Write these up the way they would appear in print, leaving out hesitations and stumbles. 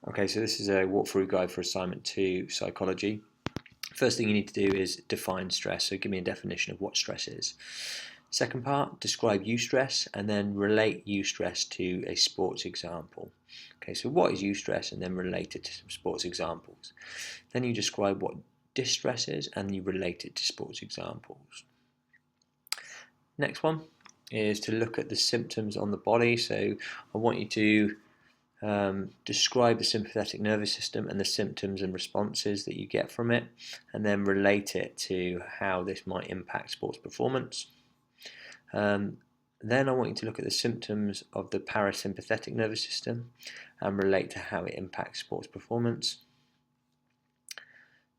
Okay, so this is a walkthrough guide for assignment 2, psychology. First thing you need to do is define stress, so give me a definition of what stress is. Second part, describe eustress and then relate eustress to a sports example. Okay, so what is eustress and then relate it to some sports examples. Then you describe what distress is and you relate it to sports examples. Next one is to look at the symptoms on the body, so I want you to describe the sympathetic nervous system and the symptoms and responses that you get from it, and then relate it to how this might impact sports performance. Then I want you to look at the symptoms of the parasympathetic nervous system and relate to how it impacts sports performance.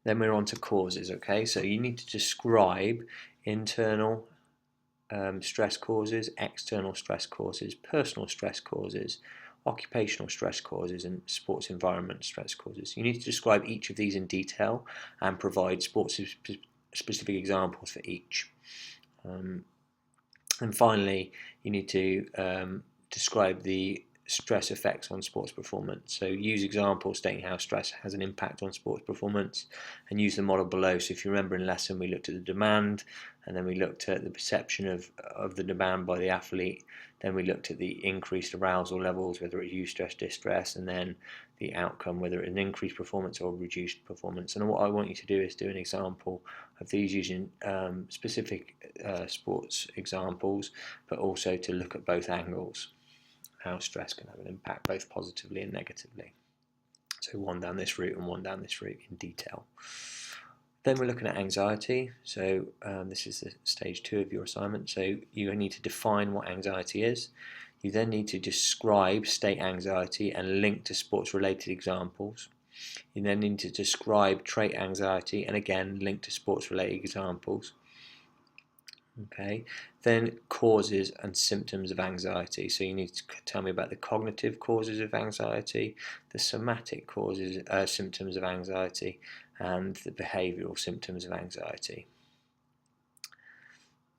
Then we're on to causes, okay? So you need to describe internal stress causes, external stress causes, personal stress causes, occupational stress causes, and sports environment stress causes. You need to describe each of these in detail and provide sports specific examples for each. And finally, you need to describe the stress effects on sports performance. So use examples stating how stress has an impact on sports performance, and use the model below. So if you remember in lesson, we looked at the demand, and then we looked at the perception of the demand by the athlete. Then we looked at the increased arousal levels, whether it's eustress, distress, and then the outcome, whether it's an increased performance or reduced performance. And what I want you to do is do an example of these using specific sports examples, but also to look at both angles, how stress can have an impact both positively and negatively. So one down this route and one down this route in detail. Then we're looking at anxiety. So this is the stage 2 of your assignment. So you need to define what anxiety is. You then need to describe state anxiety and link to sports related examples. You then need to describe trait anxiety and again link to sports related examples. Okay, then causes and symptoms of anxiety. So you need to tell me about the cognitive causes of anxiety, the somatic causes, symptoms of anxiety, and the behavioural symptoms of anxiety.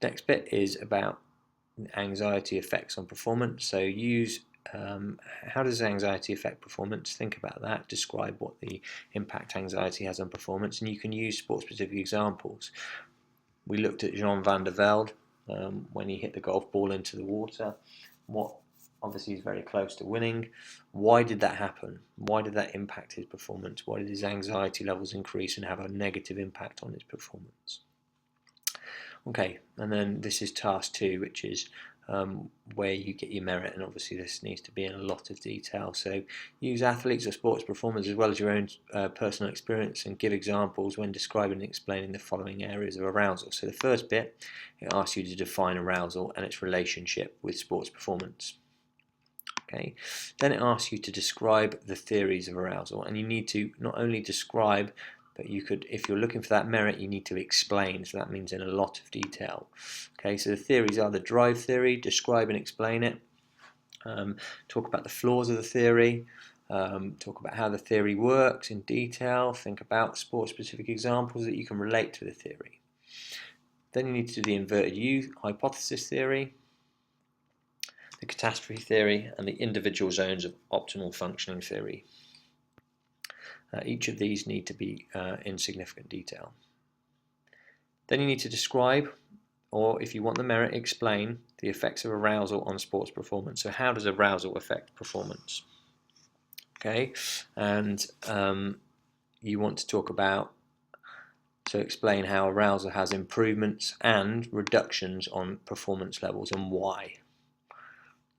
Next bit is about anxiety effects on performance. So use how does anxiety affect performance? Think about that. Describe what the impact anxiety has on performance, and you can use sport-specific examples. We looked at Jean van der Velde when he hit the golf ball into the water. Obviously he's very close to winning. Why did that happen? Why did that impact his performance? Why did his anxiety levels increase and have a negative impact on his performance? Okay, and then this is task 2, which is where you get your merit, and obviously this needs to be in a lot of detail. So use athletes or sports performers as well as your own personal experience and give examples when describing and explaining the following areas of arousal. So the first bit, it asks you to define arousal and its relationship with sports performance. Okay. Then it asks you to describe the theories of arousal, and you need to not only describe, but you could, if you're looking for that merit, you need to explain. So that means in a lot of detail. Okay, so the theories are the drive theory, describe and explain it. Talk about the flaws of the theory. Talk about how the theory works in detail. Think about sport-specific examples that you can relate to the theory. Then you need to do the inverted U hypothesis theory, the catastrophe theory, and the individual zones of optimal functioning theory. Each of these need to be in significant detail. Then you need to describe, or if you want the merit, explain the effects of arousal on sports performance. So how does arousal affect performance? Okay, and you want to talk about, so explain how arousal has improvements and reductions on performance levels and why.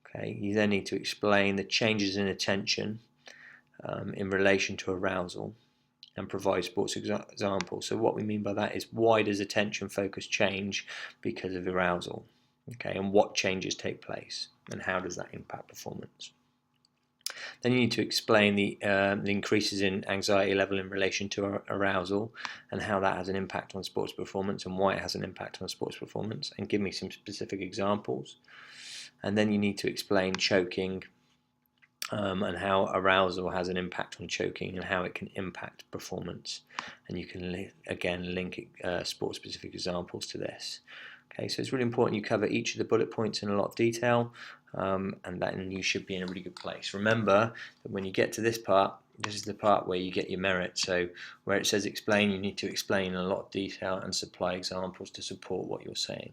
Okay, you then need to explain the changes in attention in relation to arousal and provide sports examples. So what we mean by that is, why does attention focus change because of arousal? Okay, and what changes take place and how does that impact performance? Then you need to explain the increases in anxiety level in relation to arousal and how that has an impact on sports performance and why it has an impact on sports performance, and give me some specific examples. And then you need to explain choking and how arousal has an impact on choking and how it can impact performance. And you can again link sport-specific examples to this. Okay, so it's really important you cover each of the bullet points in a lot of detail, and then you should be in a really good place. Remember that when you get to this part, This is the part where you get your merit. So where it says explain, you need to explain in a lot of detail and supply examples to support what you're saying.